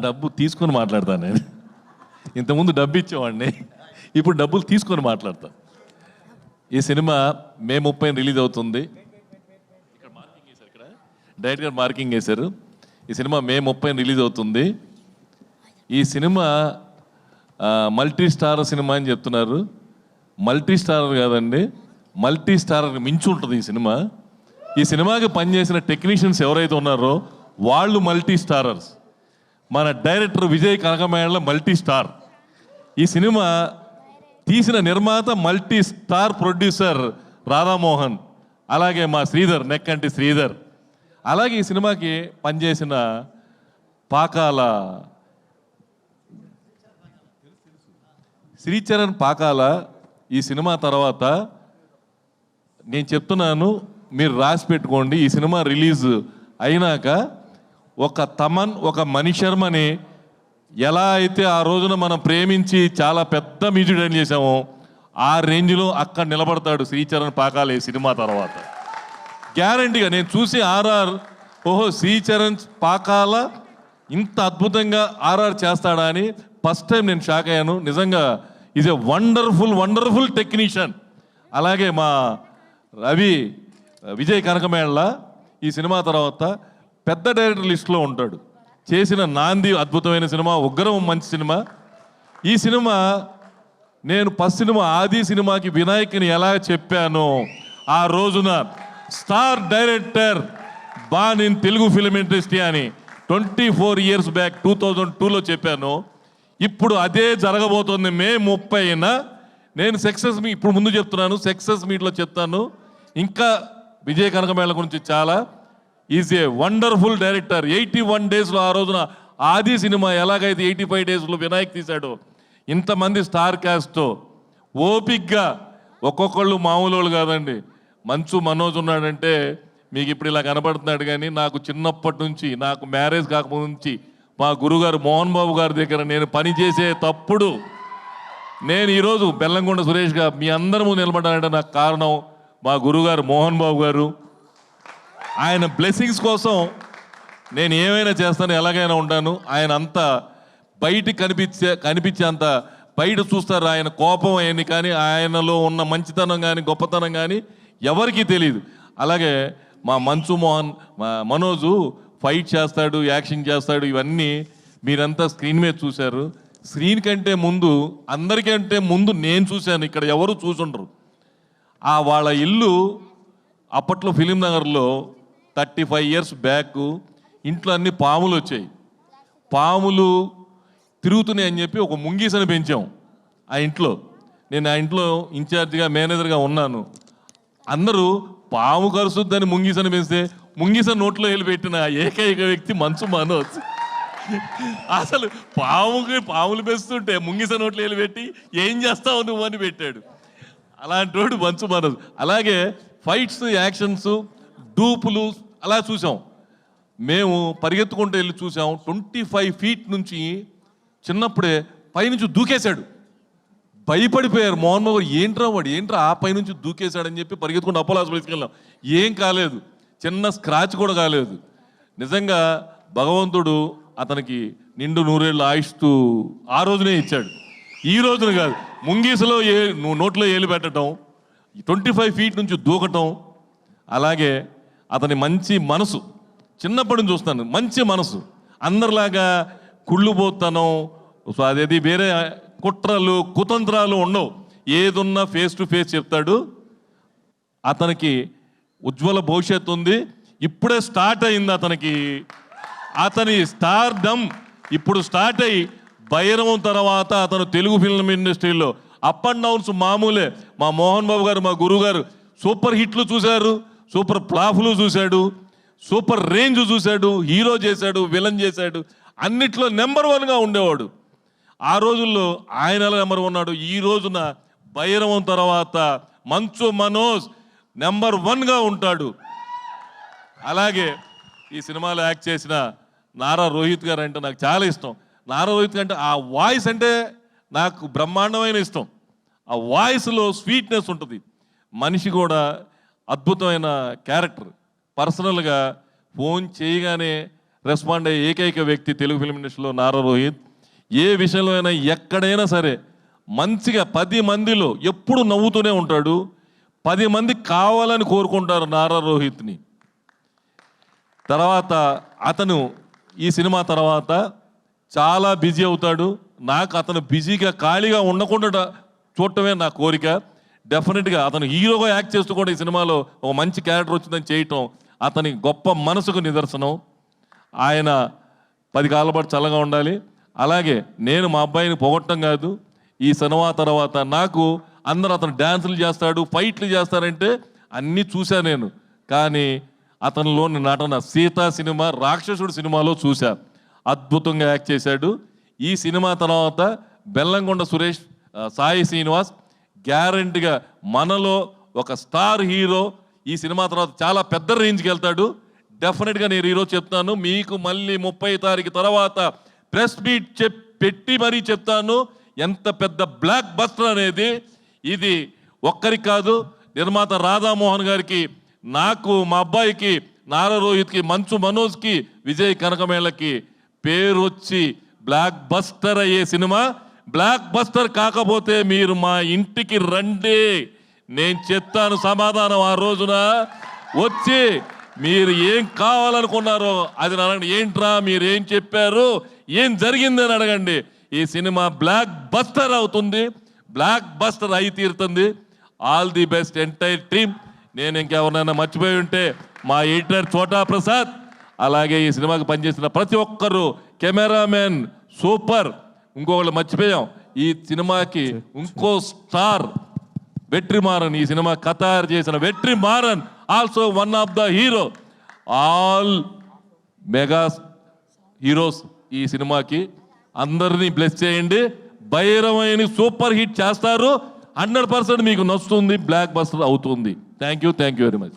డబ్బు తీసుకొని మాట్లాడతాను నేను. ఇంతకుముందు డబ్బు ఇచ్చేవాడిని, ఇప్పుడు డబ్బులు తీసుకొని మాట్లాడతాను. ఈ సినిమా మే 30 రిలీజ్ అవుతుంది. ఇక్కడ మార్కింగ్ వేశారు, ఇక్కడ డైరెక్ట్ గారు మార్కింగ్ వేశారు. ఈ సినిమా మే 30 రిలీజ్ అవుతుంది. ఈ సినిమా మల్టీ స్టార్ సినిమా అని చెప్తున్నారు. మల్టీ స్టారర్ కాదండి, మల్టీ స్టారర్ మించి ఉంటుంది ఈ సినిమా. ఈ సినిమాకి పనిచేసిన టెక్నీషియన్స్ ఎవరైతే ఉన్నారో వాళ్ళు మల్టీ స్టారర్స్. మన డైరెక్టర్ విజయ్ కనకమేళ్ళ మల్టీ స్టార్. ఈ సినిమా తీసిన నిర్మాత మల్టీ స్టార్ ప్రొడ్యూసర్ రాధామోహన్, అలాగే మా శ్రీధర్, నెక్కంటి శ్రీధర్. అలాగే ఈ సినిమాకి పనిచేసిన పాకాల శ్రీచరణ్ పాకాల. ఈ సినిమా తర్వాత నేను చెప్తున్నాను, మీరు రాసి పెట్టుకోండి, ఈ సినిమా రిలీజ్ అయినాక ఒక తమన్, ఒక మణి శర్మని ఎలా అయితే ఆ రోజున మనం ప్రేమించి చాలా పెద్ద మ్యూజిక్ డైరెక్ట్ చేసామో ఆ రేంజ్లో అక్కడ నిలబడతాడు శ్రీచరణ్ పాకాల ఈ సినిమా తర్వాత. గ్యారంటీగా నేను చూసి ఆర్ఆర్, ఓహో శ్రీచరణ్ పాకాల ఇంత అద్భుతంగా ఆర్ఆర్ చేస్తాడా అని ఫస్ట్ టైం నేను షాక్ అయ్యాను. నిజంగా ఈజ్ ఎ వండర్ఫుల్ టెక్నీషియన్. అలాగే మా రవి విజయ్ కనకమేళ్ళ ఈ సినిమా తర్వాత పెద్ద డైరెక్టర్ లిస్టులో ఉంటాడు. చేసిన నాంది అద్భుతమైన సినిమా, ఉగ్రం మంచి సినిమా. ఈ సినిమా నేను ఫస్ట్ సినిమా ఆది సినిమాకి వినాయక్ని ఎలా చెప్పానో ఆ రోజున star director born in Telugu film industry అని 24 years బ్యాక్ 2002లో చెప్పాను. ఇప్పుడు అదే జరగబోతోంది మే 30న. నేను సక్సెస్ మీ ఇప్పుడు ముందు చెప్తున్నాను, సక్సెస్ మీట్లో చెప్తాను ఇంకా విజయ్ కనకమేళ్ళ గురించి చాలా. Is a wonderful director. 81 daysలో ఆ రోజున ఆది సినిమా ఎలాగైతే 85 daysలో వినాయక్ తీశాడో, ఇంతమంది స్టార్ క్యాస్ట్తో ఓపిక్గా, ఒక్కొక్కళ్ళు మామూలు వాళ్ళు కాదండి. మంచు మనోజ్ ఉన్నాడంటే మీకు ఇప్పుడు ఇలా కనపడుతున్నాడు, కానీ నాకు చిన్నప్పటి నుంచి, నాకు మ్యారేజ్ కాకముందు నుంచి మా గురుగారు మోహన్ బాబు గారి దగ్గర నేను పనిచేసే తప్పుడు నేను ఈరోజు బెల్లంకొండ సురేష్గా మీ అందరి ముందు నిలబడాలంటే నాకు కారణం మా గురుగారు మోహన్ బాబు గారు. ఆయన బ్లెస్సింగ్స్ కోసం నేను ఏమైనా చేస్తాను, ఎలాగైనా ఉంటాను. ఆయన అంతా బయటికి కనిపించే అంత బయట చూస్తారు ఆయన కోపం అయ్యింది, కానీ ఆయనలో ఉన్న మంచితనం కానీ గొప్పతనం కానీ ఎవరికీ తెలియదు. అలాగే మా మంచు మనోజు ఫైట్ చేస్తాడు, యాక్షన్ చేస్తాడు. ఇవన్నీ మీరంతా స్క్రీన్ మీద చూశారు. స్క్రీన్ కంటే ముందు, అందరికంటే ముందు నేను చూశాను, ఇక్కడ ఎవరు చూసుండరు. వాళ్ళ ఇల్లు అప్పట్లో ఫిలిం నగర్లో 35 years బ్యాక్ ఇంట్లో అన్ని పాములు వచ్చాయి. పాములు తిరుగుతున్నాయి అని చెప్పి ఒక ముంగీసని పెంచాం ఆ ఇంట్లో. నేను ఆ ఇంట్లో ఇన్ఛార్జిగా, మేనేజర్గా ఉన్నాను. అందరూ పాము కరుస్తుందని ముంగీసని పెంచితే ముంగీస నోట్లో వెళ్ళి పెట్టిన ఏకైక వ్యక్తి మంచు మనోజ్. అసలు పాములు పెంచుతుంటే ముంగీస నోట్లో వెళ్ళి పెట్టి ఏం చేస్తావు నువ్వు అని పెట్టాడు. అలాంటి వాడు మంచు మనోజ్. అలాగే ఫైట్స్, యాక్షన్స్, డూపులు అలా చూసాం. మేము పరిగెత్తుకుంటూ వెళ్ళి చూసాం. 25 feet నుంచి చిన్నప్పుడే పైనుంచి దూకేశాడు. భయపడిపోయారు మోహన్ బాబు, ఏంట్రా ఆ పైనుంచి దూకేశాడని చెప్పి పరిగెత్తుకుంటూ అపోలో హాస్పిటల్ తీసుకెళ్ళాం. ఏం కాలేదు, చిన్న స్క్రాచ్ కూడా కాలేదు. నిజంగా భగవంతుడు అతనికి నిండు 100 ఏళ్ళ ఆయుష్తూ ఆ రోజునే ఇచ్చాడు, ఈ రోజున కాదు. ముంగీసలో నోట్లో ఏలు పెట్టడం, 25 feet నుంచి దూకటం. అలాగే అతని మంచి మనసు, చిన్నప్పటి నుంచి చూస్తాను, మంచి మనసు. అందరిలాగా కుళ్ళుపోతాను, అదేది వేరే కుట్రలు కుతంత్రాలు ఉండవు. ఏదున్నా ఫేస్ టు ఫేస్ చెప్తాడు. అతనికి ఉజ్వల భవిష్యత్తు ఉంది. ఇప్పుడే స్టార్ట్ అయింది అతని స్టార్డమ్ ఇప్పుడు స్టార్ట్ అయ్యి భైరవం తర్వాత అతను తెలుగు ఫిల్మ్ ఇండస్ట్రీలో అప్ అండ్ డౌన్స్ మామూలే. మా మోహన్ బాబు గారు, మా గురువు గారు సూపర్ హిట్లు చూశారు, సూపర్ ఫ్లాఫ్లు చూశాడు, సూపర్ రేంజ్ చూశాడు, హీరో చేశాడు, విలన్ చేశాడు, అన్నిట్లో నెంబర్ 1గా ఉండేవాడు. ఆ రోజుల్లో ఆయన ఎలా నెంబర్ 1 ఉన్నాడు, ఈ రోజున భైరవం తర్వాత మంచు మనోజ్ నెంబర్ 1గా ఉంటాడు. అలాగే ఈ సినిమాలో యాక్ట్ చేసిన నారా రోహిత్ గారు అంటే నాకు చాలా ఇష్టం. నారా రోహిత్ అంటే ఆ వాయిస్ అంటే నాకు బ్రహ్మాండమైన ఇష్టం. ఆ వాయిస్లో స్వీట్నెస్ ఉంటుంది. మనిషి కూడా అద్భుతమైన క్యారెక్టర్. పర్సనల్గా ఫోన్ చేయగానే రెస్పాండ్ అయ్యే ఏకైక వ్యక్తి తెలుగు ఫిల్మ్ ఇండస్ట్రీలో నారా రోహిత్. ఏ విషయంలో అయినా ఎక్కడైనా సరే మంచిగా 10 మందిలో ఎప్పుడు నవ్వుతూనే ఉంటాడు. 10 మంది కావాలని కోరుకుంటారు నారా రోహిత్ని. తర్వాత అతను ఈ సినిమా తర్వాత చాలా బిజీ అవుతాడు. నాకు అతను బిజీగా ఖాళీగా ఉండకుండా చూడటమే నా కోరిక. డెఫినెట్గా అతను హీరోగా యాక్ట్ చేస్తూ కూడా ఈ సినిమాలో ఒక మంచి క్యారెక్టర్ వచ్చిందని చేయటం అతని గొప్ప మనసుకు నిదర్శనం. ఆయన 10 కాలాల పాటు చల్లగా ఉండాలి. అలాగే నేను మా అబ్బాయిని పొగట్టం కాదు, ఈ సినిమా తర్వాత నాకు అందరూ అతను డ్యాన్సులు చేస్తాడు, ఫైట్లు చేస్తారంటే అన్నీ చూశాను నేను. కానీ అతనిలోని నటన సీతా సినిమా, రాక్షసుడు సినిమాలో చూశా, అద్భుతంగా యాక్ట్ చేశాడు. ఈ సినిమా తర్వాత బెల్లంకొండ సురేష్, సాయి శ్రీనివాస్ గ్యారంటీగా మనలో ఒక స్టార్ హీరో ఈ సినిమా తర్వాత చాలా పెద్ద రేంజ్కి వెళ్తాడు. డెఫినెట్గా నేను ఈరోజు చెప్తాను, మీకు మళ్ళీ 30 తారీఖు తర్వాత ప్రెస్ మీట్ పెట్టి మరీ చెప్తాను ఎంత పెద్ద బ్లాక్ బస్టర్ అనేది. ఇది ఒక్కరికి కాదు, నిర్మాత రాధామోహన్ గారికి, నాకు, మా అబ్బాయికి, నారా రోహిత్కి, మంచు మనోజ్కి, విజయ్ కనకమేళకి పేరు వచ్చి బ్లాక్ బస్టర్ అయ్యే సినిమా. బ్లాక్ బస్టర్ కాకపోతే మీరు మా ఇంటికి రండి, నేను చెప్తాను సమాధానం. ఆ రోజున వచ్చి మీరు ఏం కావాలనుకున్నారో అది అడగండి. ఏంట్రా మీరు ఏం చెప్పారు, ఏం జరిగిందని అడగండి. ఈ సినిమా బ్లాక్ బస్టర్ అవుతుంది, బ్లాక్ బస్టర్ అయి తీరుతుంది. All the best entire team. నేను ఇంకెవరినైనా మర్చిపోయి ఉంటే మా ఎడిటర్ చోటా ప్రసాద్, అలాగే ఈ సినిమాకి పనిచేసిన ప్రతి ఒక్కరు, కెమెరామెన్ సూపర్. ఇంకొకళ్ళు మర్చిపోయాం, ఈ సినిమాకి ఇంకో స్టార్ వెట్రిమారన్, ఈ సినిమా కథ చేసిన Vetrimaaran also one of the hero. All mega heroes ఈ సినిమాకి. అందరినీ బ్లెస్ చేయండి. భైరవైన సూపర్ హిట్ చేస్తారు. 100% మీకు నచ్చుతుంది, బ్లాక్ బస్టర్ అవుతుంది. Thank you very much.